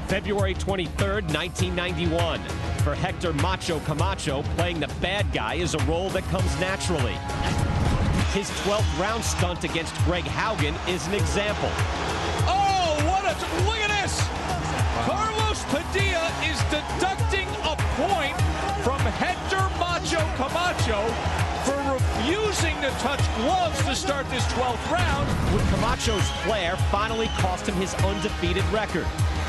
February 23rd, 1991. For Hector Macho Camacho, playing the bad guy is a role that comes naturally. His 12th round stunt against Greg Haugen is an example. Oh, look at this! Carlos Padilla is deducting a point from Hector Macho Camacho for refusing to touch gloves to start this 12th round. With Camacho's flair finally cost him his undefeated record.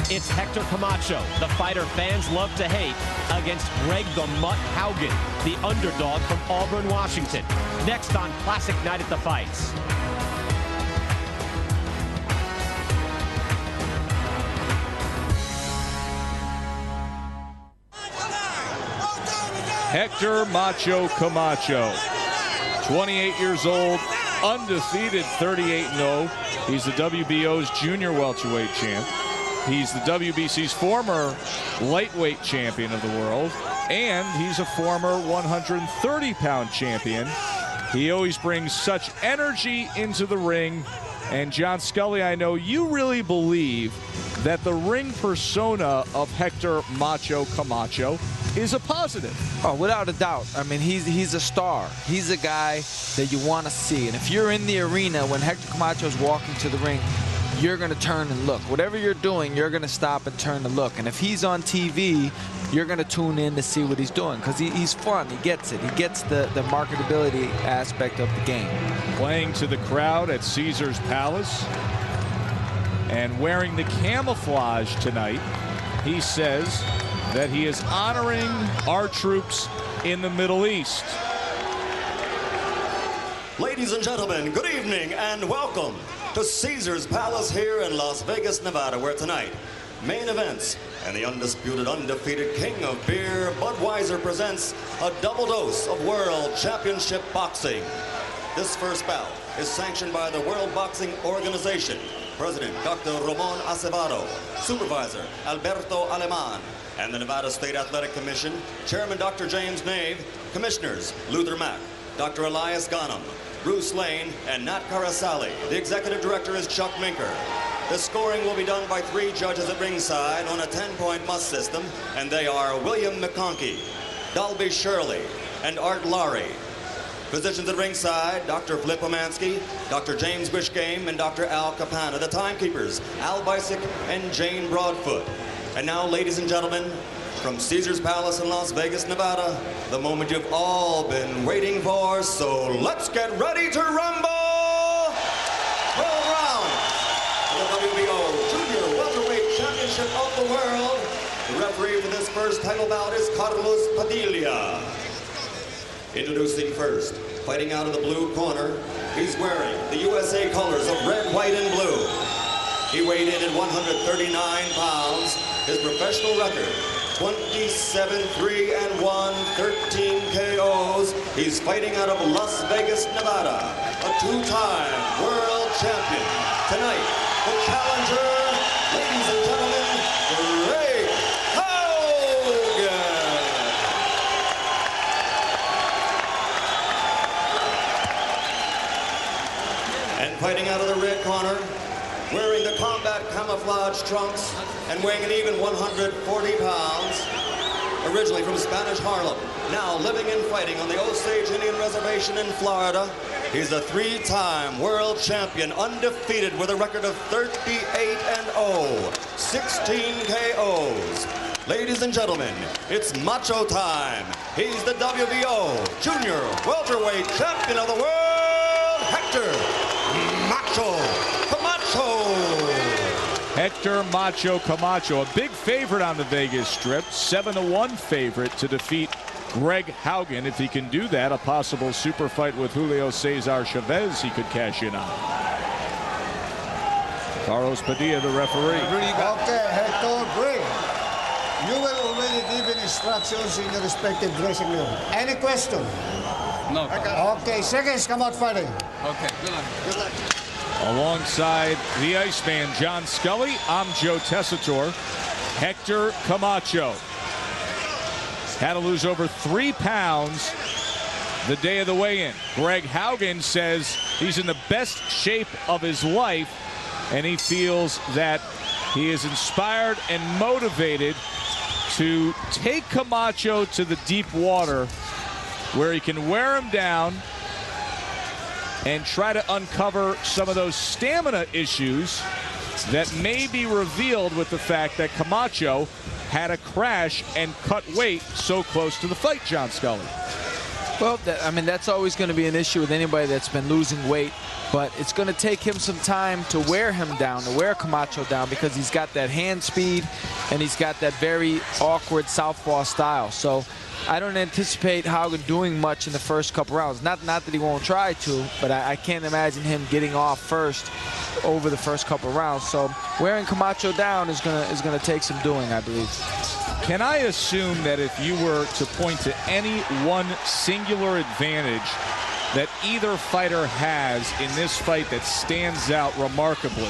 It's Hector Camacho, the fighter fans love to hate, against Greg the Mutt Haugen, the underdog from Auburn, Washington. Next on Classic Night at the Fights. Hector Macho Camacho, 28 years old, undefeated, 38-0. He's the WBO's junior welterweight champ. He's the WBC's former lightweight champion of the world, and he's a former 130-pound champion. He always brings such energy into the ring. And John Scully, I know you really believe that the ring persona of Hector Macho Camacho is a positive. Oh, without a doubt. I mean, he's a star. He's a guy that you want to see. And if you're in the arena when Hector Camacho is walking to the ring, you're going to turn and look. Whatever you're doing, you're going to stop and turn and look. And if he's on TV, you're going to tune in to see what he's doing because he's fun. He gets it. He gets the marketability aspect of the game. Playing to the crowd at Caesar's Palace and wearing the camouflage tonight, he says that he is honoring our troops in the Middle East. Ladies and gentlemen, good evening and welcome to Caesar's Palace here in Las Vegas, Nevada, where tonight, main events and the undisputed, undefeated king of beer, Budweiser, presents a double dose of World Championship Boxing. This first bout is sanctioned by the World Boxing Organization, President Dr. Ramon Acevedo, Supervisor Alberto Aleman, and the Nevada State Athletic Commission, Chairman Dr. James Nave, Commissioners Luther Mack, Dr. Elias Ghanem, Bruce Lane, and Nat Carasali. The Executive Director is Chuck Minker. The scoring will be done by 3 judges at ringside on a 10-point must system, and they are William McConkey, Dalby Shirley, and Art Laurie. Physicians at ringside, Dr. Flip Omansky, Dr. James Wishgame, and Dr. Al Capana. The timekeepers, Al Bisick and Jane Broadfoot. And now, ladies and gentlemen, from Caesar's Palace in Las Vegas, Nevada, the moment you've all been waiting for, so let's get ready to rumble! 12 rounds for the WBO Junior Welterweight Championship of the World. The referee for this first title bout is Carlos Padilla. Introducing first, fighting out of the blue corner, he's wearing the USA colors of red, white, and blue. He weighed in at 139 pounds. His professional record, 27-3-1, 13 KOs. He's fighting out of Las Vegas, Nevada, a 2-time world champion. Tonight, the challenger, ladies and gentlemen, Greg Haugen. And fighting out of the red corner, wearing the combat camouflage trunks and weighing an even 140 pounds, originally from Spanish Harlem, now living and fighting on the Osage Indian Reservation in Florida. He's a 3-time world champion, undefeated with a record of 38-0, 16 KOs. Ladies and gentlemen, it's Macho time. He's the WBO Junior Welterweight Champion of the World, Hector Macho Camacho. Hector Macho Camacho, a big favorite on the Vegas Strip, 7-1 favorite to defeat Greg Haugen. If he can do that, a possible super fight with Julio Cesar Chavez he could cash in on. Carlos Padilla, the referee. Okay, Hector, Greg, you were already given instructions in your respective dressing room. Any question? No. Okay, seconds, come out fighting. Okay, good luck. Good luck. Alongside the Iceman, John Scully, I'm Joe Tessitore. Hector Camacho had to lose over 3 pounds the day of the weigh-in. Greg Haugen says he's in the best shape of his life, and he feels that He is inspired and motivated to take Camacho to the deep water where he can wear him down and try to uncover some of those stamina issues that may be revealed with the fact that Camacho had a crash and cut weight so close to the fight, John Scully. Well, I mean, that's always going to be an issue with anybody that's been losing weight, but it's going to take him some time to wear him down, to wear Camacho down, because he's got that hand speed and he's got that very awkward southpaw style. So I don't anticipate Haugen doing much in the first couple rounds. Not that he won't try to, but I can't imagine him getting off first over the first couple rounds. So wearing Camacho down is gonna take some doing, I believe. Can I assume that if you were to point to any one singular advantage that either fighter has in this fight that stands out remarkably,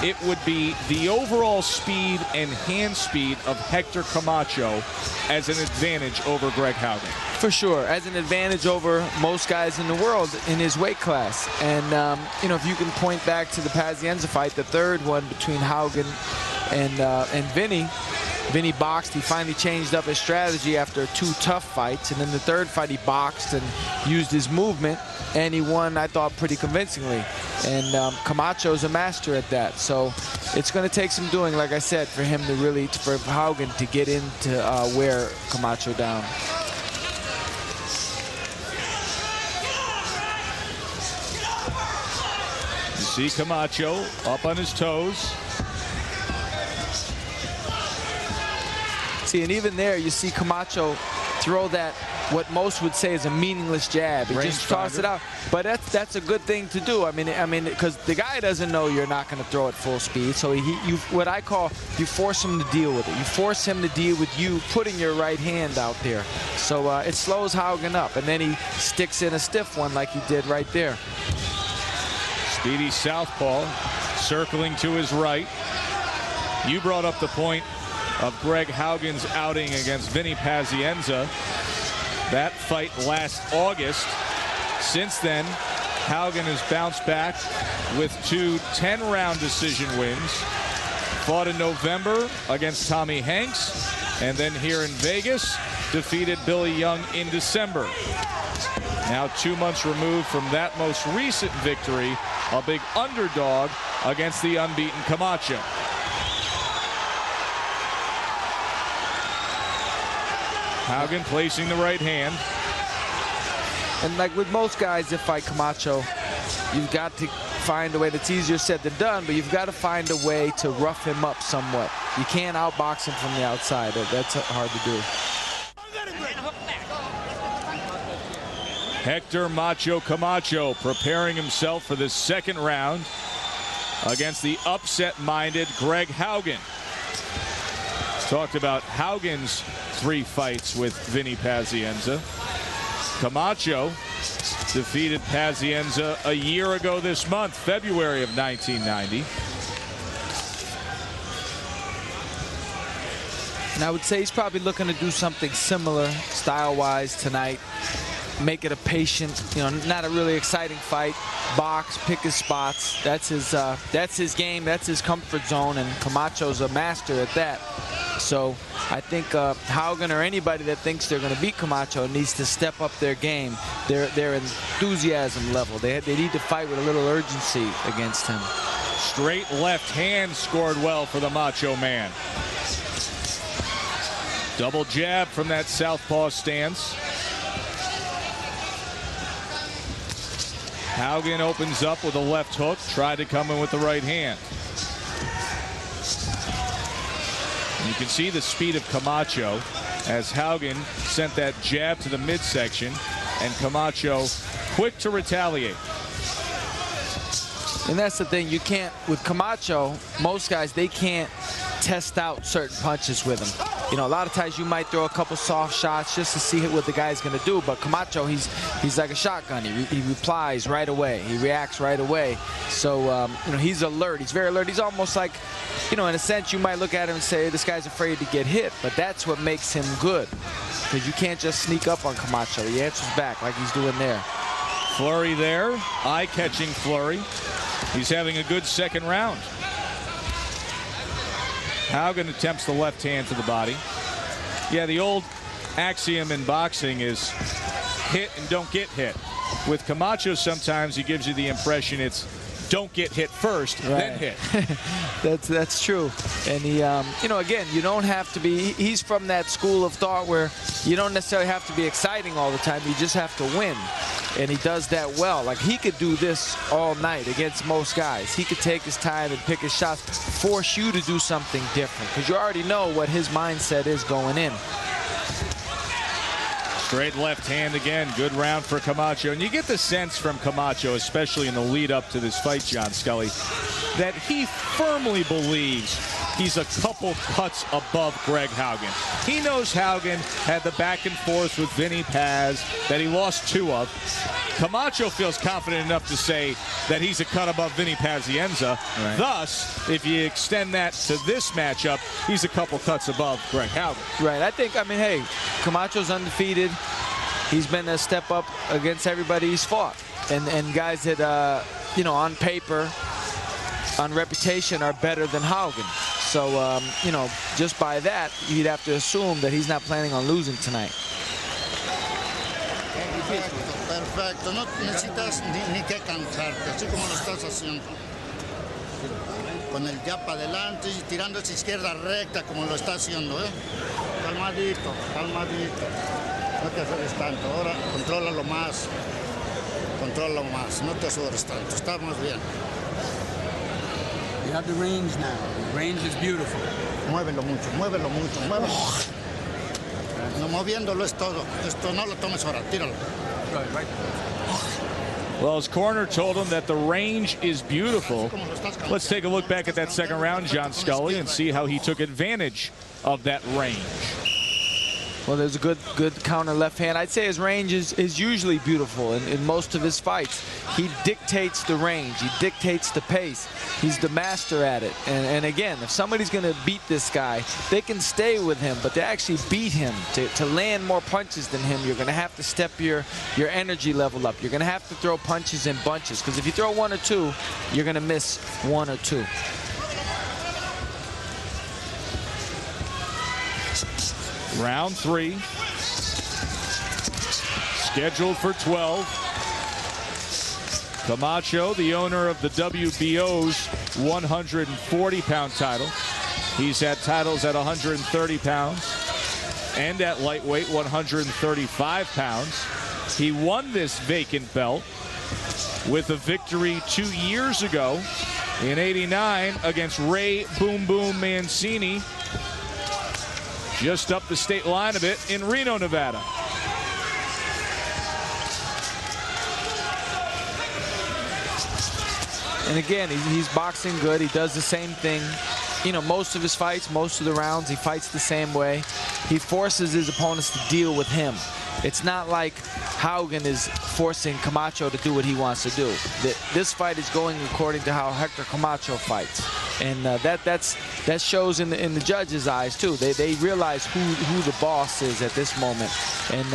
it would be the overall speed and hand speed of Hector Camacho as an advantage over Greg Haugen? For sure, as an advantage over most guys in the world in his weight class. And, you know, if you can point back to the Pazienza fight, the third one between Haugen and Vinny boxed. He finally changed up his strategy after 2 tough fights. And then the third fight, he boxed and used his movement, and he won, I thought, pretty convincingly. And Camacho's a master at that. So it's going to take some doing, like I said, for him to really, for Haugen to get into wear Camacho down. You see Camacho up on his toes. See, and even there, you see Camacho throw that, what most would say is a meaningless jab. He just toss it out. But that's a good thing to do. I mean, because the guy doesn't know you're not going to throw at full speed. So what I call, you force him to deal with it. You force him to deal with you putting your right hand out there. So it slows Haugen up, and then he sticks in a stiff one like he did right there. Speedy southpaw, circling to his right. You brought up the point of Greg Haugen's outing against Vinny Pazienza. That fight last August. Since then, Haugen has bounced back with 2 10-round decision wins. Fought in November against Tommy Hanks, and then here in Vegas, defeated Billy Young in December. Now 2 months removed from that most recent victory, a big underdog against the unbeaten Camacho. Haugen placing the right hand. And like with most guys that fight Camacho, you've got to find a way. That's easier said than done, but you've got to find a way to rough him up somewhat. You can't outbox him from the outside. That's hard to do. Hector Macho Camacho preparing himself for the second round against the upset-minded Greg Haugen. Talked about Haugen's 3 fights with Vinny Pazienza. Camacho defeated Pazienza a year ago this month, February of 1990. And I would say he's probably looking to do something similar style-wise tonight. Make it a patient, you know, not a really exciting fight. Box, pick his spots. That's his game. That's his comfort zone, and Camacho's a master at that. So I think Haugen or anybody that thinks they're going to beat Camacho needs to step up their game, their enthusiasm level. They need to fight with a little urgency against him. Straight left hand scored well for the Macho Man. Double jab from that southpaw stance. Haugen opens up with a left hook, tried to come in with the right hand. You can see the speed of Camacho as Haugen sent that jab to the midsection, and Camacho quick to retaliate. And that's the thing, you can't, with Camacho, most guys, they can't test out certain punches with him. You know, a lot of times you might throw a couple soft shots just to see what the guy's going to do, but Camacho, he's like a shotgun. He replies right away. He reacts right away. So, you know, he's alert. He's very alert. He's almost like, you know, in a sense, you might look at him and say, this guy's afraid to get hit, but that's what makes him good, because you can't just sneak up on Camacho. He answers back like he's doing there. Flurry there, eye-catching flurry. He's having a good second round. Haugen attempts the left hand to the body. Yeah, the old axiom in boxing is hit and don't get hit. With Camacho, sometimes he gives you the impression it's don't get hit first, then hit. That's true. And he, you know, again, you don't have to be. He's from that school of thought where you don't necessarily have to be exciting all the time. You just have to win. And he does that well. Like, he could do this all night against most guys. He could take his time and pick his shots, force you to do something different, because you already know what his mindset is going in. Straight left hand again. Good round for Camacho. And you get the sense from Camacho, especially in the lead up to this fight, John Scully, that he firmly believes he's a couple cuts above Greg Haugen. He knows Haugen had the back and forth with Vinny Paz that he lost 2 of. Camacho feels confident enough to say that he's a cut above Vinny Pazienza. Right. Thus, if you extend that to this matchup, he's a couple cuts above Greg Haugen. Right. I think, I mean, hey, Camacho's undefeated. He's been a step up against everybody he's fought. And guys that, you know, on paper, on reputation, are better than Haugen. So, you know, just by that, you'd have to assume that he's not planning on losing tonight. Perfecto, no necesitas ni que cansarte, así como lo estás haciendo. Con el jab para adelante y tirando esa izquierda recta como lo está haciendo, ¿eh? Calmadito, calmadito. No te aferres tanto, ahora contrólalo más. Contrólalo más, no te aferres tanto, estamos bien. You have the range now. The range is beautiful. Muévelo mucho, muévelo mucho, muévelo. No, moviéndolo es todo. Esto no lo tomes ahora, tíralo. Right. Well, his corner told him that the range is beautiful. Let's take a look back at that second round, John Scully, and see how he took advantage of that range. Well, there's a good counter left hand. I'd say his range is usually beautiful in most of his fights. He dictates the range. He dictates the pace. He's the master at it. And again, if somebody's going to beat this guy, they can stay with him, but to actually beat him, to land more punches than him, you're going to have to step your energy level up. You're going to have to throw punches in bunches, because if you throw 1 or 2, you're going to miss 1 or 2. Round 3, scheduled for 12. Camacho, the owner of the WBO's 140-pound title. He's had titles at 130 pounds and at lightweight 135 pounds. He won this vacant belt with a victory 2 years ago in '89 against Ray Boom Boom Mancini, just up the state line a bit in Reno, Nevada. And again, he's boxing good. He does the same thing. You know, most of his fights, most of the rounds, he fights the same way. He forces his opponents to deal with him. It's not like Haugen is forcing Camacho to do what he wants to do. This fight is going according to how Hector Camacho fights. And that shows in the judges' eyes, too. They realize who the boss is at this moment. And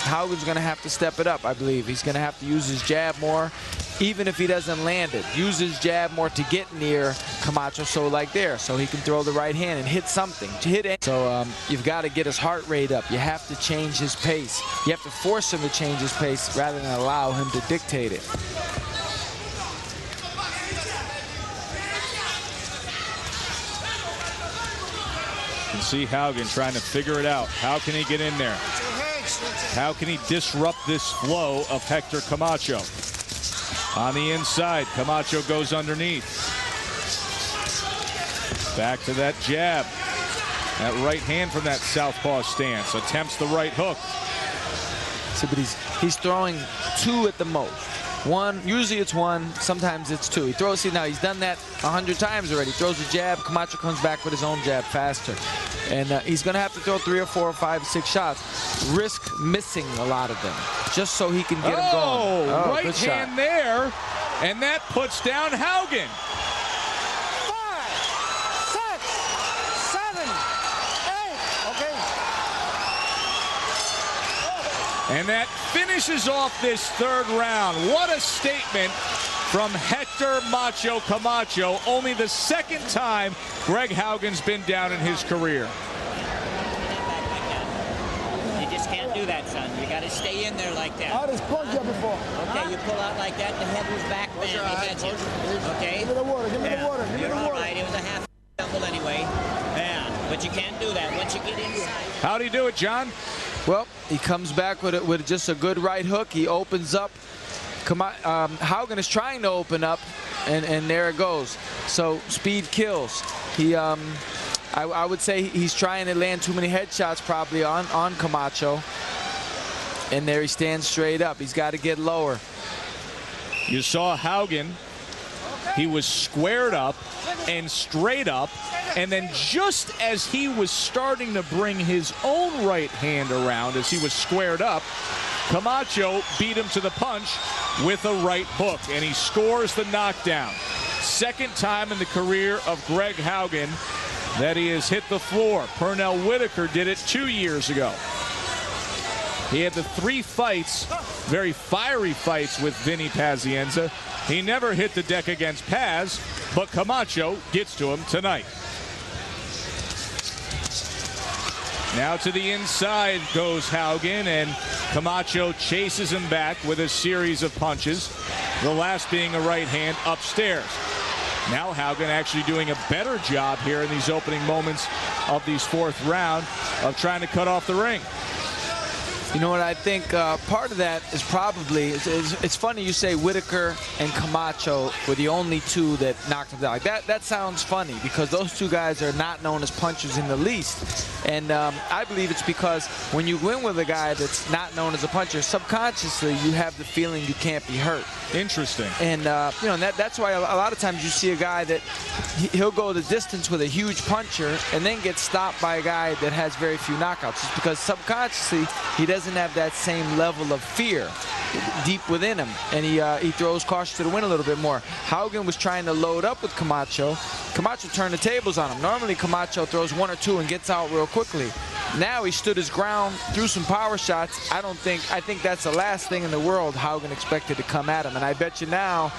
Haugen's going to have to step it up, I believe. He's going to have to use his jab more, even if he doesn't land it. Use his jab more to get near Camacho, so he can throw the right hand and hit something. To hit it. So you've got to get his heart rate up. You have to change his pace. You have to force him to change his pace rather than allow him to dictate it. You can see Haugen trying to figure it out. How can he get in there? How can he disrupt this flow of Hector Camacho? On the inside, Camacho goes underneath. Back to that jab. That right hand from that southpaw stance. Attempts the right hook. See, but he's throwing 2 at the most. 1, usually it's 1, sometimes it's 2. He throws, see, now he's done that 100 times already. Throws a jab, Camacho comes back with his own jab faster. And he's going to have to throw 3 or 4 or 5, 6 shots. Risk missing a lot of them, just so he can get him going. Oh, right hand there, and that puts down Haugen. 5, 6, 7, 8. Okay. And that finishes off this third round. What a statement from Hector Macho Camacho. Only the second time Greg Haugen's been down in his career. You just can't do that, son. You got to stay in there like that. I just plugged you before. Okay, you pull out like that, the head was back, bam, he heads you. Okay? Give me the water, give me the water, give me You're the all water. right. It was a half stumble anyway. Yeah, but you can't do that once you get inside. How'd he do it, John? Well, he comes back with just a good right hook. He opens up. Haugen is trying to open up, and there it goes. So speed kills. He, I would say he's trying to land too many headshots probably on Camacho. And there he stands straight up. He's got to get lower. You saw Haugen. He was squared up and straight up. And then just as he was starting to bring his own right hand around as he was squared up, Camacho beat him to the punch with a right hook. And he scores the knockdown. Second time in the career of Greg Haugen that he has hit the floor. Pernell Whitaker did it 2 years ago. He had the 3 fights, very fiery fights with Vinny Pazienza. He never hit the deck against Paz, but Camacho gets to him tonight. Now to the inside goes Haugen, and Camacho chases him back with a series of punches, the last being a right hand upstairs. Now Haugen actually doing a better job here in these opening moments of these fourth round of trying to cut off the ring. You know what, I think part of that is probably, it's funny you say Whitaker and Camacho were the only 2 that knocked him down. That sounds funny because those 2 guys are not known as punchers in the least. And I believe it's because when you win with a guy that's not known as a puncher, subconsciously you have the feeling you can't be hurt. Interesting. And you know, that's why a lot of times you see a guy that he'll go the distance with a huge puncher and then get stopped by a guy that has very few knockouts. It's because subconsciously he doesn't have that same level of fear deep within him, and he throws caution to the wind a little bit more. Haugen was trying to load up with Camacho. Camacho turned the tables on him. Normally Camacho throws 1 or 2 and gets out real quickly. Now he stood his ground, threw some power shots. I think that's the last thing in the world Haugen expected to come at him, and I bet you now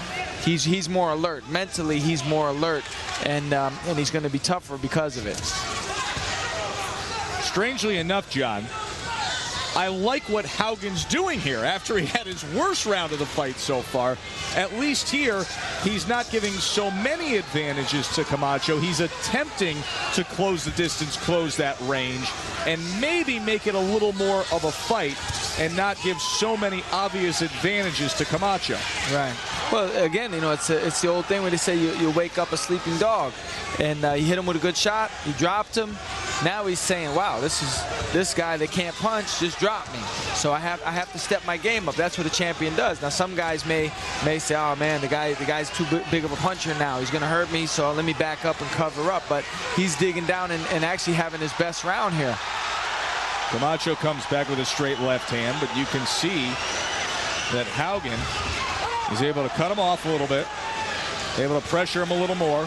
he's more alert. Mentally he's more alert, and he's going to be tougher because of it. Strangely enough, John, I like what Haugen's doing here after he had his worst round of the fight so far. At least here, he's not giving so many advantages to Camacho. He's attempting to close the distance, close that range, and maybe make it a little more of a fight and not give so many obvious advantages to Camacho. Right. Well, again, you know, it's the old thing where they say you wake up a sleeping dog, and you hit him with a good shot, you dropped him. Now he's saying, wow, this guy that can't punch just dropped me. So I have to step my game up. That's what a champion does. Now some guys may say, oh man, the guy's too big of a puncher now. He's going to hurt me, so let me back up and cover up. But he's digging down and actually having his best round here. Camacho comes back with a straight left hand, but you can see that Haugen is able to cut him off a little bit, able to pressure him a little more.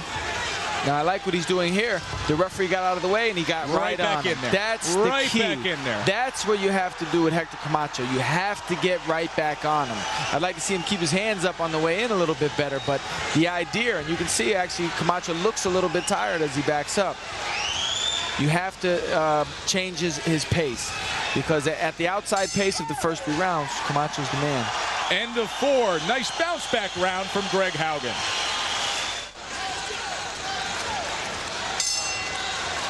Now I like what he's doing here. The referee got out of the way and he got right back on in there. That's right the key. back in there. That's what you have to do with Hector Camacho. You have to get right back on him. I'd like to see him keep his hands up on the way in a little bit better, but the idea, and you can see actually Camacho looks a little bit tired as he backs up. You have to change his pace, because at the outside pace of the first 3 rounds, Camacho's the man. End of 4. Nice bounce back round from Greg Haugen.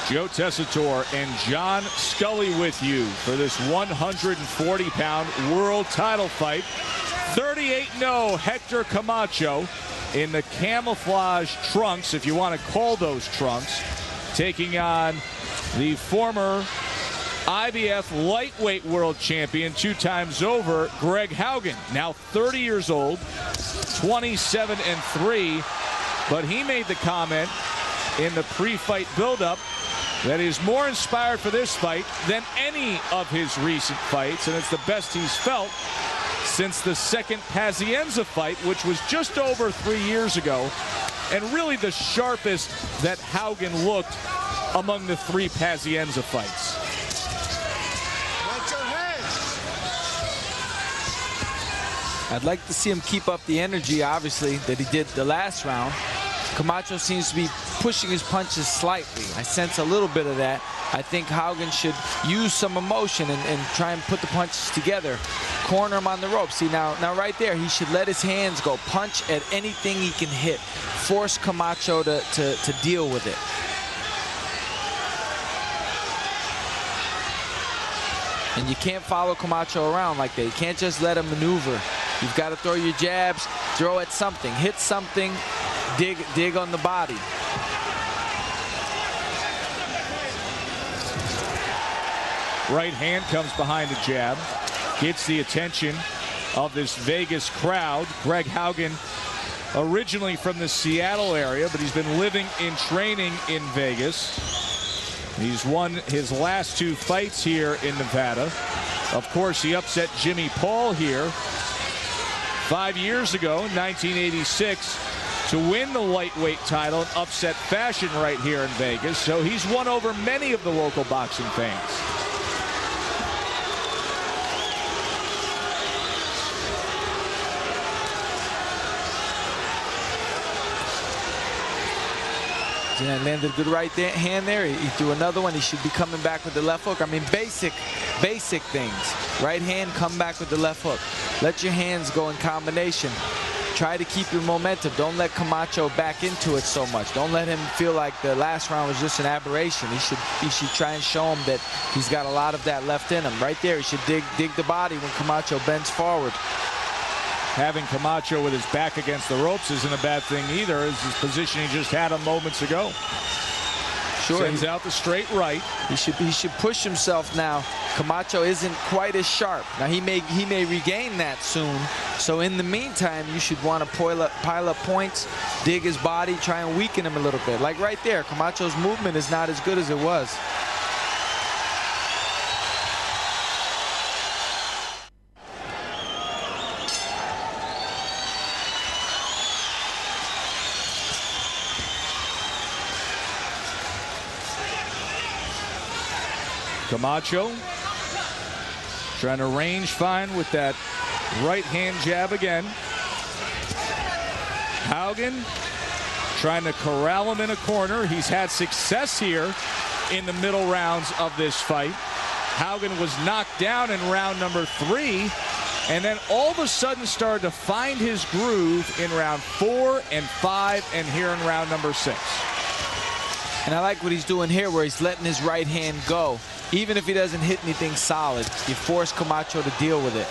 Joe Tessitore and John Scully with you for this 140-pound world title fight. 38-0 Hector Camacho in the camouflage trunks, if you want to call those trunks, taking on the former IBF lightweight world champion 2 times over, Greg Haugen, now 30 years old, 27-3, but he made the comment in the pre-fight buildup that he's more inspired for this fight than any of his recent fights, and it's the best he's felt since the second Pazienza fight, which was just over 3 years ago, and really the sharpest that Haugen looked among the 3 Pazienza fights. I'd like to see him keep up the energy, obviously, that he did the last round. Camacho seems to be pushing his punches slightly. I sense a little bit of that. I think Haugen should use some emotion and try and put the punches together. Corner him on the rope. See, now right there, he should let his hands go. Punch at anything he can hit. Force Camacho to deal with it. And you can't follow Camacho around like that. You can't just let him maneuver. You've got to throw your jabs, throw at something, hit something, dig on the body. Right hand comes behind a jab, gets the attention of this Vegas crowd. Greg Haugen, originally from the Seattle area, but he's been living and training in Vegas. He's won his last 2 fights here in Nevada. Of course, he upset Jimmy Paul here 5 years ago in 1986 to win the lightweight title in upset fashion right here in Vegas. So he's won over many of the local boxing fans. And landed a good right hand there. He threw another one. He should be coming back with the left hook. I mean, basic things. Right hand, come back with the left hook. Let your hands go in combination. Try to keep your momentum. Don't let Camacho back into it so much. Don't let him feel like the last round was just an aberration. He should try and show him that he's got a lot of that left in him. Right there, he should dig the body when Camacho bends forward. Having Camacho with his back against the ropes isn't a bad thing either, as his position he just had him moments ago. Sure. Sends out the straight right. He should push himself now. Camacho isn't quite as sharp. Now he may regain that soon. So in the meantime, you should want to pile up points, dig his body, try and weaken him a little bit. Like right there, Camacho's movement is not as good as it was. Camacho trying to range fine with that right hand jab again. Haugen trying to corral him in a corner. He's had success here in the middle rounds of this fight. Haugen was knocked down in round number 3 and then all of a sudden started to find his groove in round 4 and 5 and here in round number 6. And I like what he's doing here where he's letting his right hand go. Even if he doesn't hit anything solid, you force Camacho to deal with it.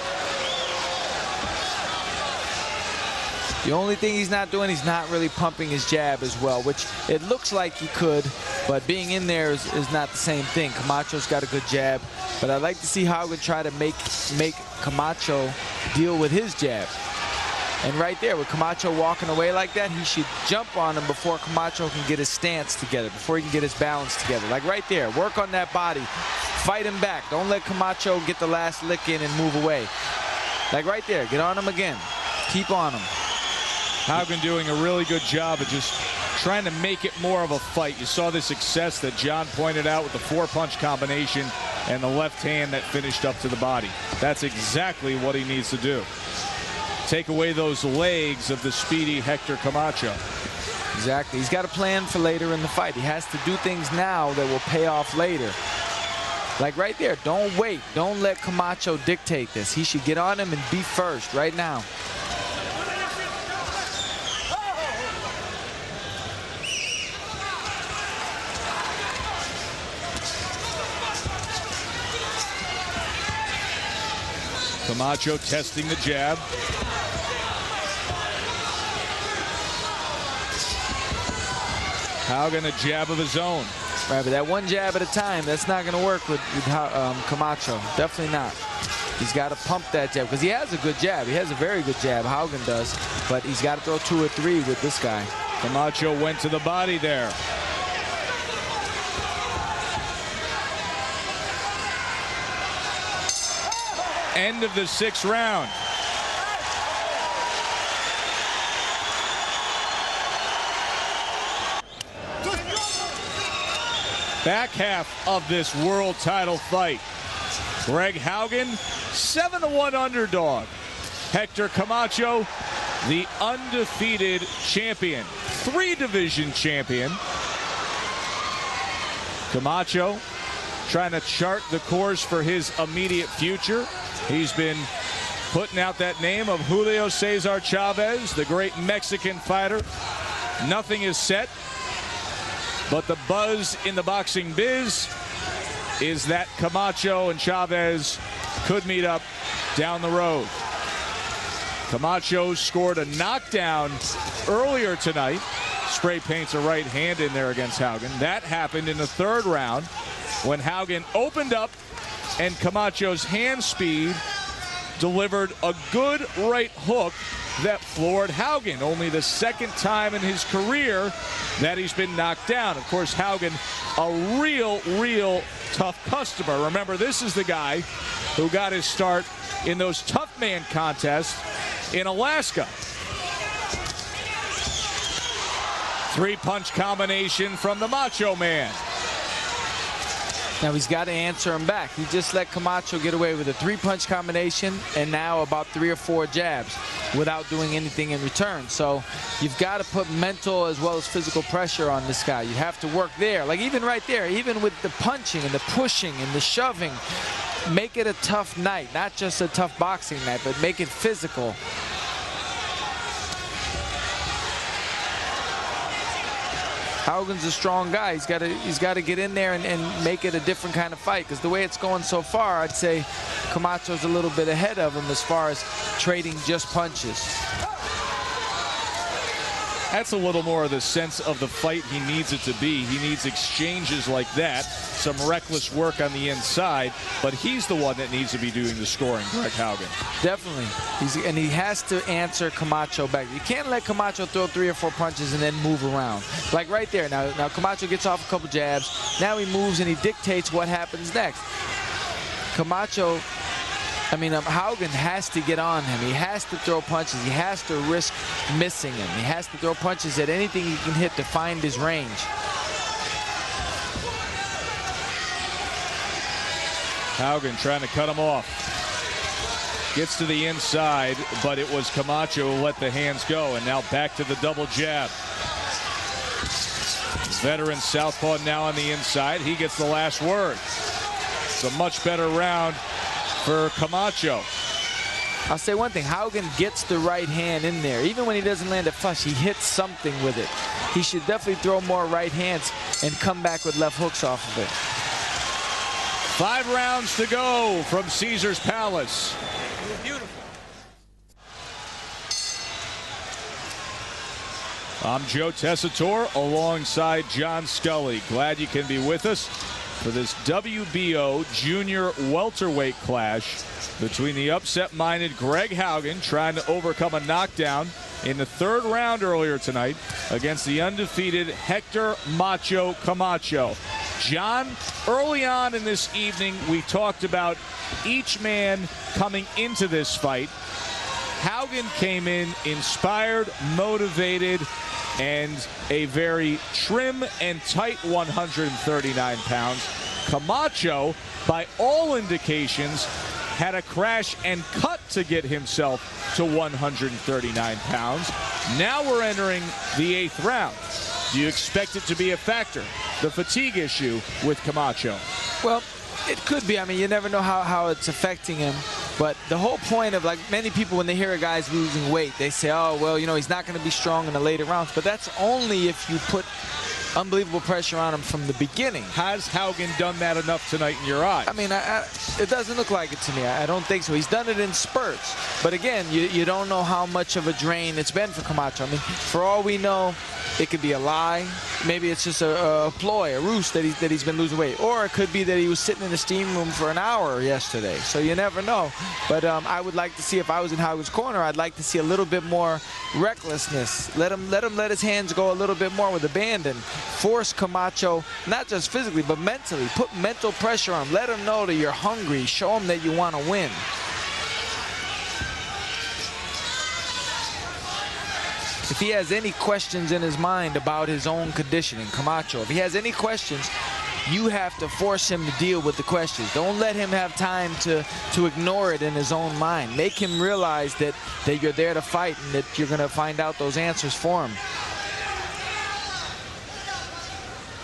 The only thing he's not doing, he's not really pumping his jab as well, which it looks like he could, but being in there is not the same thing. Camacho's got a good jab, but I'd like to see Haugen try to make Camacho deal with his jab. And right there, with Camacho walking away like that, he should jump on him before Camacho can get his stance together, before he can get his balance together. Like right there, work on that body. Fight him back. Don't let Camacho get the last lick in and move away. Like right there, get on him again. Keep on him. Haugen doing a really good job of just trying to make it more of a fight. You saw the success that John pointed out with the 4-punch combination and the left hand that finished up to the body. That's exactly what he needs to do. Take away those legs of the speedy Hector Camacho. Exactly. He's got a plan for later in the fight. He has to do things now that will pay off later. Like right there, don't wait. Don't let Camacho dictate this. He should get on him and be first right now. Camacho testing the jab. Haugen a jab of his own. Right, but that one jab at a time, that's not going to work with Camacho. Definitely not. He's got to pump that jab because he has a good jab. He has a very good jab, Haugen does, but he's got to throw 2 or 3 with this guy. Camacho went to the body there. End of the 6th round. Back half of this world title fight. Greg Haugen, 7-1 underdog. Hector Camacho, the undefeated champion, 3-division champion. Camacho trying to chart the course for his immediate future. He's been putting out that name of Julio Cesar Chavez, the great Mexican fighter. Nothing is set, but the buzz in the boxing biz is that Camacho and Chavez could meet up down the road. Camacho scored a knockdown earlier tonight. Spray paints a right hand in there against Haugen. That happened in the 3rd round when Haugen opened up and Camacho's hand speed delivered a good right hook that floored Haugen. Only the 2nd time in his career that he's been knocked down. Of course, Haugen, a real tough customer. Remember, this is the guy who got his start in those tough man contests in Alaska. 3-punch combination from the Macho Man. Now he's got to answer him back. He just let Camacho get away with a 3-punch combination and now about 3 or 4 jabs without doing anything in return. So you've got to put mental as well as physical pressure on this guy. You have to work there. Like even right there, even with the punching and the pushing and the shoving, make it a tough night, not just a tough boxing night, but make it physical. Haugen's a strong guy. He's got to get in there and make it a different kind of fight, because the way it's going so far, I'd say Camacho's a little bit ahead of him as far as trading just punches. That's a little more of the sense of the fight he needs it to be. He needs exchanges like that, some reckless work on the inside, but he's the one that needs to be doing the scoring, Greg Haugen. Definitely. And he has to answer Camacho back. You can't let Camacho throw 3 or 4 punches and then move around. Like right there. Now Camacho gets off a couple jabs. Now he moves and he dictates what happens next. Camacho, Haugen has to get on him. He has to throw punches. He has to risk missing him. He has to throw punches at anything he can hit to find his range. Haugen trying to cut him off. Gets to the inside, but it was Camacho who let the hands go, and now back to the double jab. Veteran southpaw now on the inside. He gets the last word. It's a much better round for Camacho. I'll say one thing, Haugen gets the right hand in there. Even when he doesn't land a flush, he hits something with it. He should definitely throw more right hands and come back with left hooks off of it. 5 rounds to go from Caesar's Palace. Beautiful. I'm Joe Tessitore alongside John Scully. Glad you can be with us for this WBO junior welterweight clash between the upset-minded Greg Haugen, trying to overcome a knockdown in the 3rd round earlier tonight, against the undefeated Hector Macho Camacho. John, early on in this evening, we talked about each man coming into this fight. Haugen came in inspired, motivated, and a very trim and tight 139 pounds. Camacho, by all indications, had a crash and cut to get himself to 139 pounds. Now we're entering the 8th round. Do you expect it to be a factor, the fatigue issue with Camacho? Well, it could be. You never know how it's affecting him. But the whole point of, like, many people, when they hear a guy's losing weight, they say, oh, well, he's not going to be strong in the later rounds. But that's only if you put unbelievable pressure on him from the beginning. Has Haugen done that enough tonight in your eyes? It doesn't look like it to me. I don't think so. He's done it in spurts. But again, you don't know how much of a drain it's been for Camacho. For all we know, it could be a lie. Maybe it's just a ploy, a ruse that he's been losing weight. Or it could be that he was sitting in the steam room for an hour yesterday. So you never know. But I would like to see, if I was in Haugen's corner, I'd like to see a little bit more recklessness. Let him let his hands go a little bit more with abandon. Force Camacho, not just physically, but mentally. Put mental pressure on him. Let him know that you're hungry. Show him that you want to win. If he has any questions in his mind about his own conditioning, Camacho, if he has any questions, you have to force him to deal with the questions. Don't let him have time to ignore it in his own mind. Make him realize that you're there to fight and that you're going to find out those answers for him.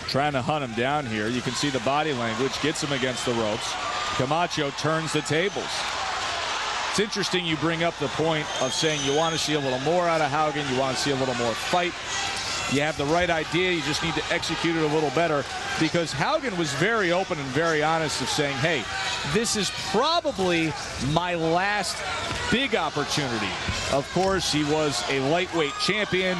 Trying to hunt him down here. You can see the body language gets him against the ropes. Camacho turns the tables. It's interesting you bring up the point of saying you want to see a little more out of Haugen. You want to see a little more fight. You have the right idea. You just need to execute it a little better, because Haugen was very open and very honest of saying, hey, this is probably my last big opportunity. Of course, he was a lightweight champion.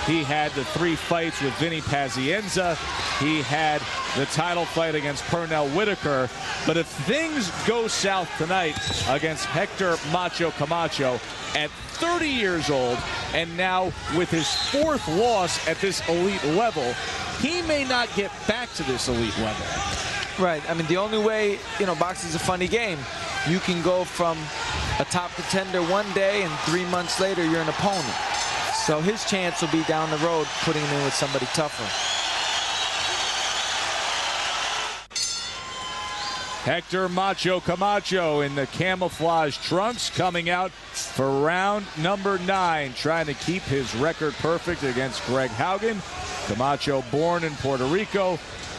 He had the 3 fights with Vinny Pazienza. He had the title fight against Pernell Whitaker. But if things go south tonight against Hector Macho Camacho at 30 years old, and now with his 4th loss at this elite level, he may not get back to this elite level. Right. I mean, the only way, you know, boxing's a funny game. You can go from a top contender one day and 3 months later you're an opponent. So his chance will be down the road, putting him in with somebody tougher. Hector Macho Camacho in the camouflage trunks coming out for round number 9, trying to keep his record perfect against Greg Haugen. Camacho, born in Puerto Rico,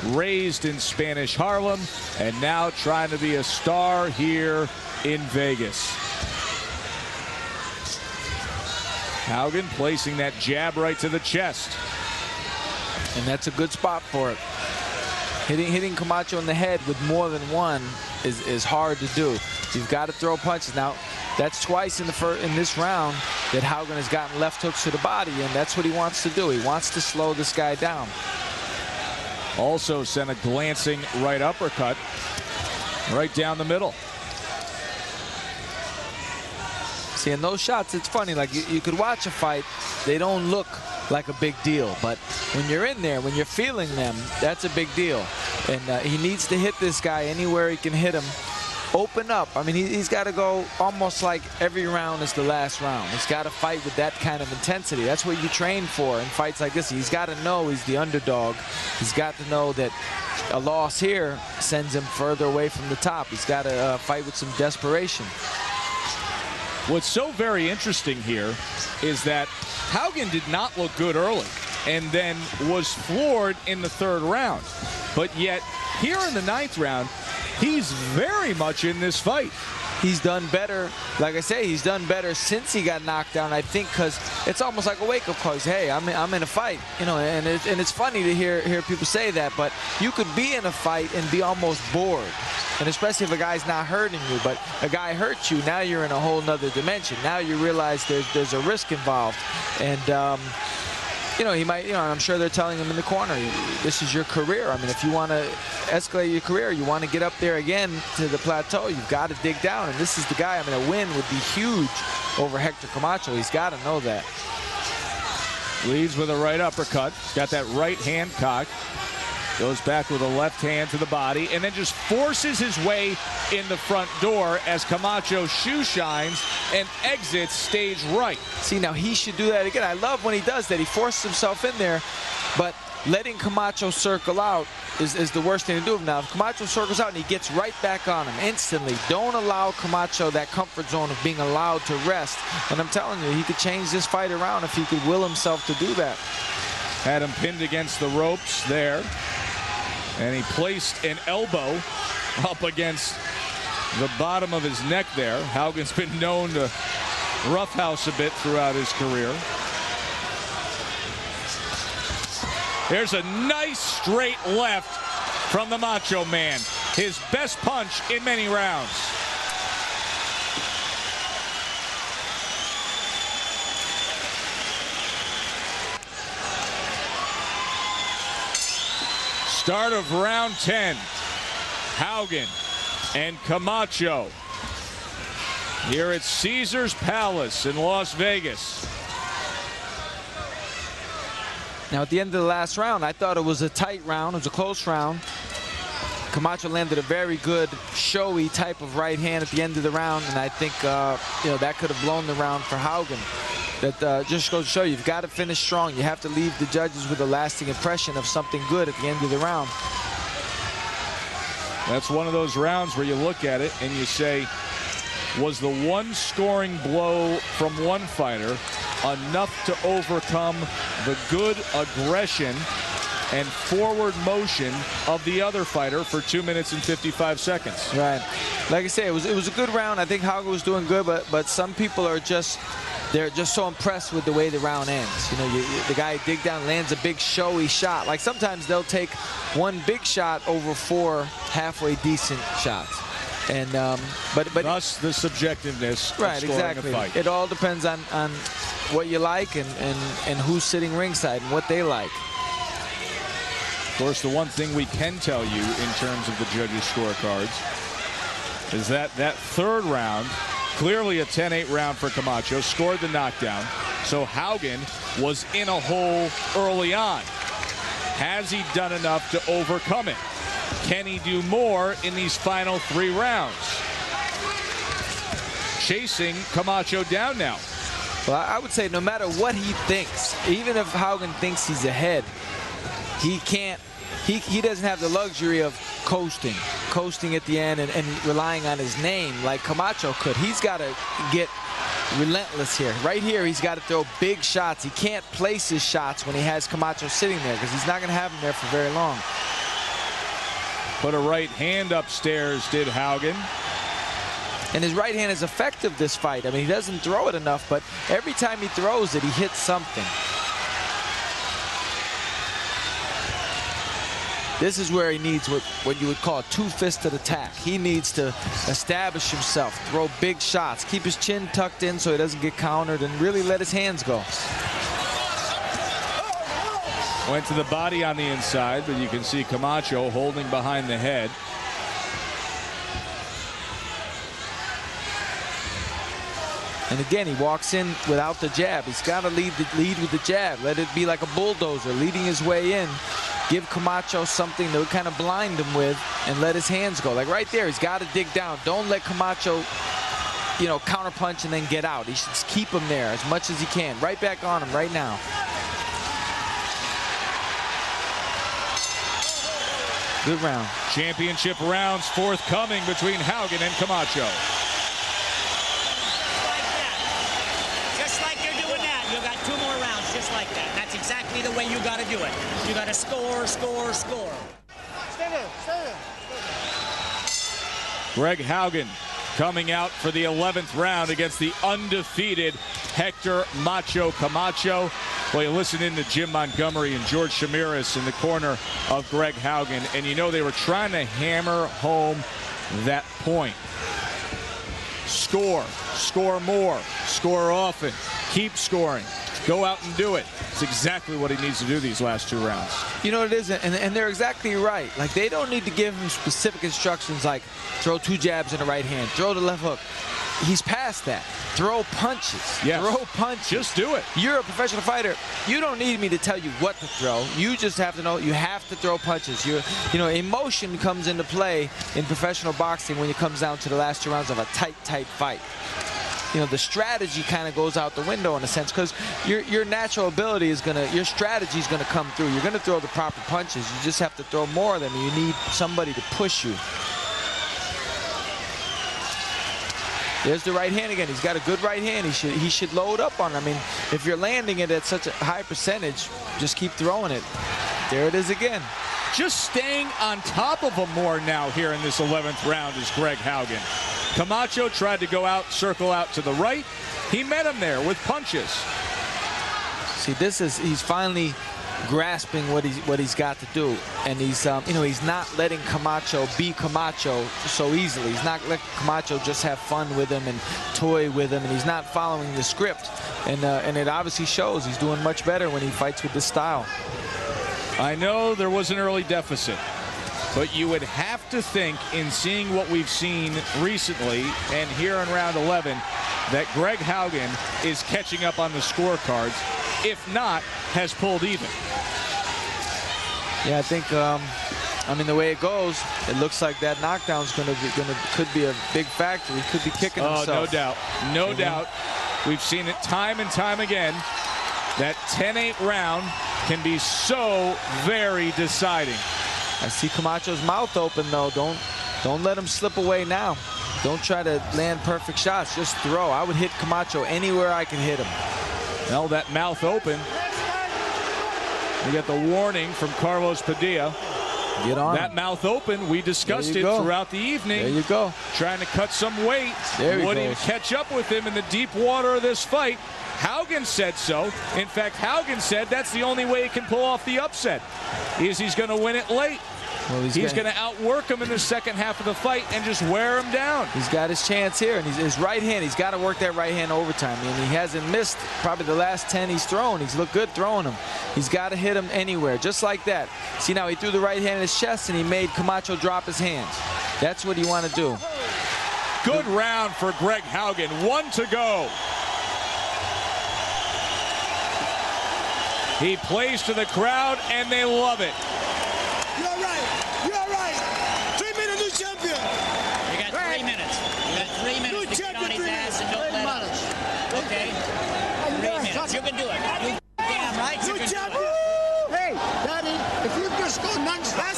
raised in Spanish Harlem, and now trying to be a star here in Vegas. Haugen placing that jab right to the chest. And that's a good spot for it. Hitting Camacho in the head with more than one is hard to do. You've got to throw punches. Now, that's twice in this round that Haugen has gotten left hooks to the body, and that's what he wants to do. He wants to slow this guy down. Also sent a glancing right uppercut right down the middle. See, in those shots, it's funny. Like, you could watch a fight. They don't look like a big deal. But when you're in there, when you're feeling them, that's a big deal. And he needs to hit this guy anywhere he can hit him. Open up. I mean, he's got to go almost like every round is the last round. He's got to fight with that kind of intensity. That's what you train for in fights like this. He's got to know he's the underdog. He's got to know that a loss here sends him further away from the top. He's got to fight with some desperation. What's so very interesting here is that Haugen did not look good early and then was floored in the 3rd round. But yet, here in the 9th round, he's very much in this fight. He's done better. Like I say, he's done better since he got knocked down, I think, because it's almost like a wake-up call. Hey, I'm in a fight, you know, and it's funny to hear people say that, but you could be in a fight and be almost bored. And especially if a guy's not hurting you, but a guy hurts you, now you're in a whole nother dimension. Now you realize there's a risk involved. And, you know, he might, you know, I'm sure they're telling him in the corner, this is your career. I mean, if you want to escalate your career, you want to get up there again to the plateau, you've got to dig down. And this is the guy, I mean, a win would be huge over Hector Camacho. He's got to know that. Leads with a right uppercut. He's got that right hand cocked. Goes back with a left hand to the body and then just forces his way in the front door as Camacho shoe shines and exits stage right. See, now he should do that again. I love when he does that. He forces himself in there, but letting Camacho circle out is the worst thing to do. Now, if Camacho circles out and he gets right back on him instantly, don't allow Camacho that comfort zone of being allowed to rest. And I'm telling you, he could change this fight around if he could will himself to do that. Had him pinned against the ropes there. And he placed an elbow up against the bottom of his neck there. Haugen's been known to roughhouse a bit throughout his career. There's a nice straight left from the Macho Man. His best punch in many rounds. Start of round 10. Haugen and Camacho here at Caesars Palace in Las Vegas. Now, at the end of the last round, I thought it was a tight round. It was a close round. Camacho landed a very good, showy type of right hand at the end of the round, and I think you know, that could have blown the round for Haugen. That just goes to show you've got to finish strong. You have to leave the judges with a lasting impression of something good at the end of the round. That's one of those rounds where you look at it and you say, was the one scoring blow from one fighter enough to overcome the good aggression and forward motion of the other fighter for 2 minutes and 55 seconds? Right. Like I say, it was a good round. I think Haugen was doing good, but some people are they're just so impressed with the way the round ends. You know, the guy dig down, lands a big showy shot. Like sometimes they'll take one big shot over 4 halfway decent shots. And but thus the subjectiveness right, of scoring exactly. a fight. It all depends on what you like and who's sitting ringside and what they like. Of course, the one thing we can tell you in terms of the judges' scorecards is that third round, clearly a 10-8 round for Camacho, scored the knockdown. So Haugen was in a hole early on. Has he done enough to overcome it? Can he do more in these final 3 rounds? Chasing Camacho down now. Well, I would say no matter what he thinks, even if Haugen thinks he's ahead, he can't. He doesn't have the luxury of coasting at the end and relying on his name like Camacho could. He's got to get relentless here. Right here, he's got to throw big shots. He can't place his shots when he has Camacho sitting there because he's not going to have him there for very long. Put a right hand upstairs, did Haugen. And his right hand is effective this fight. I mean, he doesn't throw it enough, but every time he throws it, he hits something. This is where he needs what you would call a two-fisted attack. He needs to establish himself, throw big shots, keep his chin tucked in so he doesn't get countered, and really let his hands go. Went to the body on the inside, but you can see Camacho holding behind the head. And again, he walks in without the jab. He's got to lead with the jab. Let it be like a bulldozer leading his way in. Give Camacho something to kind of blind him with and let his hands go. Like right there, he's got to dig down. Don't let Camacho, you know, counterpunch and then get out. He should just keep him there as much as he can. Right back on him right now. Good round. Championship rounds forthcoming between Haugen and Camacho. Just like you're doing that. You got 2 more rounds just like that. That's exactly the way you got to do it. You got to score, score, score. Stay there, stay there. Greg Haugen coming out for the 11th round against the undefeated Hector Macho Camacho. Well, you listen in to Jim Montgomery and George Shamiris in the corner of Greg Haugen, and you know they were trying to hammer home that point. Score, score more, score often, keep scoring, go out and do it. It's exactly what he needs to do these last 2 rounds. You know it isn't, and they're exactly right. Like they don't need to give him specific instructions like throw 2 jabs in the right hand, throw the left hook. He's past that. Throw punches. Yes. Throw punches. Just do it. You're a professional fighter. You don't need me to tell you what to throw. You just have to know you have to throw punches. You know, emotion comes into play in professional boxing when it comes down to the last 2 rounds of a tight fight. You know, the strategy kind of goes out the window in a sense because your natural ability is your strategy is gonna come through. You're gonna throw the proper punches. You just have to throw more of them. You need somebody to push you. There's the right hand again. He's got a good right hand. He should load up on it. I mean, if you're landing it at such a high percentage, just keep throwing it. There it is again. Just staying on top of him more now here in this 11th round is Greg Haugen. Camacho tried to go out, circle out to the right. He met him there with punches. See, he's finally grasping what he's got to do, and he's you know, he's not letting Camacho be Camacho so easily. He's not letting Camacho just have fun with him and toy with him, and he's not following the script, and it obviously shows. He's doing much better when he fights with this style. I know there was an early deficit, but you would have to think in seeing what we've seen recently and here in round 11 that Greg Haugen is catching up on the scorecards, if not, has pulled even. Yeah, I think, I mean, the way it goes, it looks like that knockdown's could be a big factor. He could be kicking himself. Oh, no doubt. No doubt. We've seen it time and time again. That 10-8 round can be so very deciding. I see Camacho's mouth open, though. Don't Don't let him slip away now. Don't try to land perfect shots. Just throw. I would hit Camacho anywhere I can hit him. Well, that mouth open. You got the warning from Carlos Padilla. Get on that him. Mouth open. We discussed it throughout the evening. There you go. Trying to cut some weight. There he Wouldn't goes. catch up with him in the deep water of this fight. Haugen said so. In fact, Haugen said that's the only way he can pull off the upset, is he's going to win it late. Well, he's going to outwork him in the second half of the fight and just wear him down. He's got his chance here, and his right hand, he's got to work that right hand overtime. I mean, he hasn't missed probably the last 10 he's thrown. He's looked good throwing them. He's got to hit him anywhere, just like that. See, now he threw the right hand in his chest, and he made Camacho drop his hands. That's what you want to do. Good round for Greg Haugen. 1 to go. He plays to the crowd, and they love it. You're right. You're right. 3 minutes, new champion. You got 3 minutes. You got 3 minutes to get on his ass and don't let him. Okay? 3 minutes. You can do it. You damn right you can do it. Hey, Daddy, if you just go non-stop.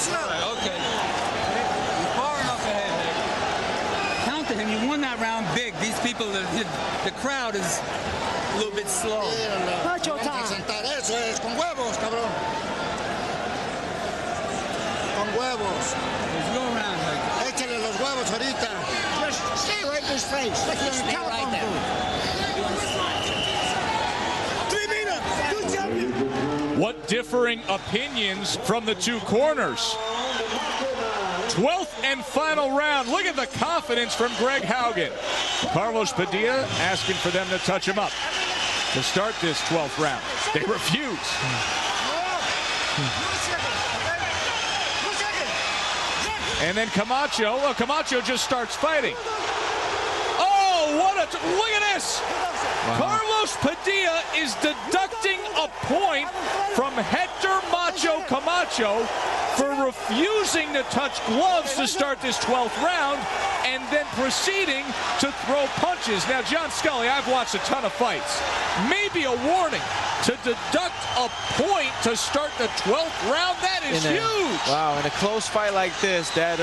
Okay. You're far enough ahead, Nick. Count to him. You won that round big. These people, the crowd is a little bit slow. Vamos a sentar. Eso es, con huevos, cabrón. Con huevos. Let's go around, Nick. Échale los huevos ahorita. Just stay right in his face. Like you're in Stay right telephone there. booth. 3 minutes, new champion. What differing opinions from the two corners. 12th and final round. Look at the confidence from Greg Haugen. Carlos Padilla asking for them to touch him up to start this 12th round. They refuse. And then Camacho, well, Camacho just starts fighting. Oh, look at this. Wow. Carlos Padilla is deducting a point from Hector Macho Camacho for refusing to touch gloves to start this 12th round and then proceeding to throw punches. Now, John Scully, I've watched a ton of fights. Maybe a warning to deduct a point to start the 12th round. That is huge. Wow, in a close fight like this, that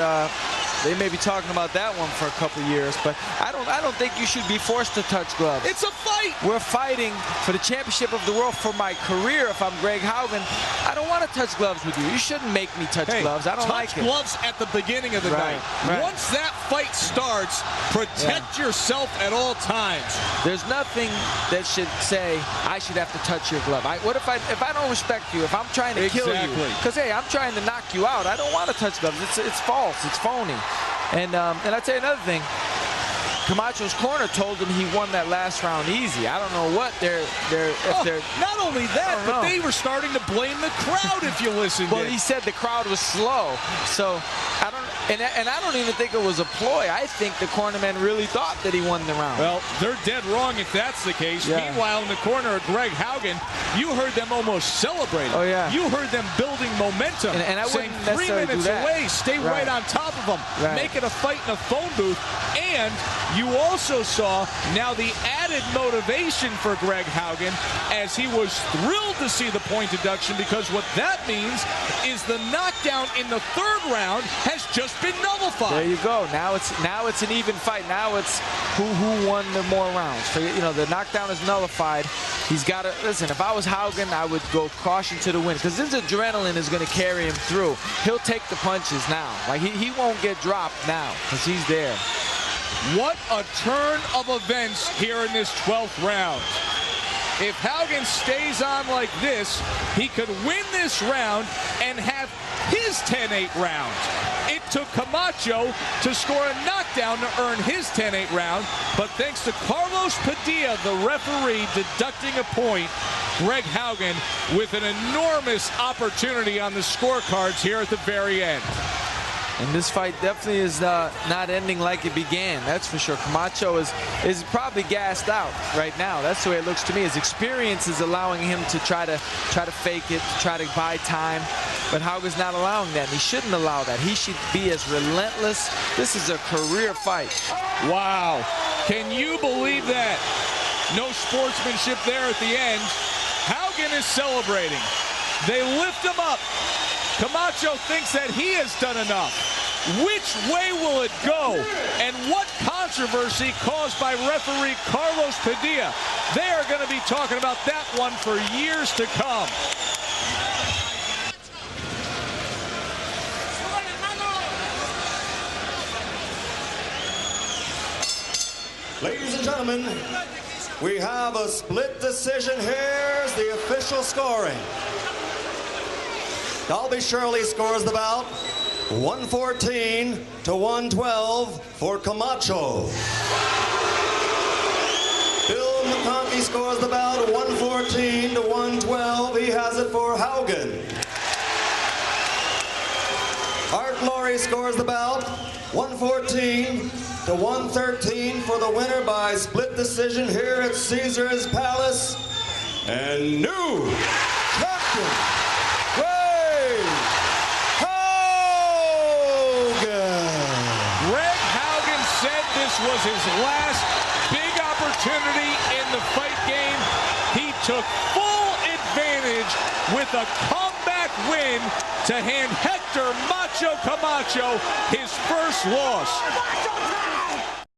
they may be talking about that one for a couple years, but I don't think you should be forced to touch gloves. It's a fight. We're fighting for the championship of the world. For my career, if I'm Greg Haugen, I don't want to touch gloves with you. You shouldn't make me touch gloves. I don't like it. Touch gloves at the beginning of the night. Right. Once that fight starts, protect yourself at all times. There's nothing that should say I should have to touch your glove. What if I don't respect you? If I'm trying to kill you? Because hey, I'm trying to knock you out. I don't want to touch gloves. It's false. It's phony. And I'll tell you another thing. Camacho's corner told him he won that last round easy. I don't know what they're not only that, but they were starting to blame the crowd if you listened. Well, he said the crowd was slow. So I don't even think it was a ploy. I think the cornerman really thought that he won the round. Well, they're dead wrong if that's the case. Yeah. Meanwhile, in the corner of Greg Haugen, you heard them almost celebrating. Oh, yeah. You heard them building momentum. And I saying wouldn't 3 minutes away, stay right on top of them. Right. Make it a fight in a phone booth. And you also saw now the added motivation for Greg Haugen as he was thrilled to see the point deduction, because what that means is the knockdown in the 3rd round has just been nullified. There you go. Now it's an even fight. Now it's who won the more rounds. So, you know, the knockdown is nullified. He's got to listen. If I was Haugen, I would go caution to the wind, because this adrenaline is going to carry him through. He'll take the punches now. Like he won't get dropped now because he's there. What a turn of events here in this 12th round. If Haugen stays on like this, he could win this round and have his 10-8 round. It took Camacho to score a knockdown to earn his 10-8 round, but thanks to Carlos Padilla, the referee, deducting a point, Greg Haugen with an enormous opportunity on the scorecards here at the very end. And this fight definitely is not ending like it began. That's for sure. Camacho is probably gassed out right now. That's the way it looks to me. His experience is allowing him to try to fake it, to try to buy time. But Haugen's not allowing that. And he shouldn't allow that. He should be as relentless. This is a career fight. Wow. Can you believe that? No sportsmanship there at the end. Haugen is celebrating. They lift him up. Camacho thinks that he has done enough. Which way will it go? And what controversy caused by referee Carlos Padilla? They are going to be talking about that one for years to come. Ladies and gentlemen, we have a split decision. Here's the official scoring. Dalby Shirley scores the bout 114 to 112 for Camacho. Bill McConkey scores the bout 114 to 112. He has it for Haugen. Art Laurie scores the bout 114 to 113 for the winner by split decision here at Caesars Palace. And new champion, Greg Haugen. Greg Haugen said this was his last big opportunity in the fight game. He took full advantage with a comeback win to hand Hector Macho Camacho his first loss.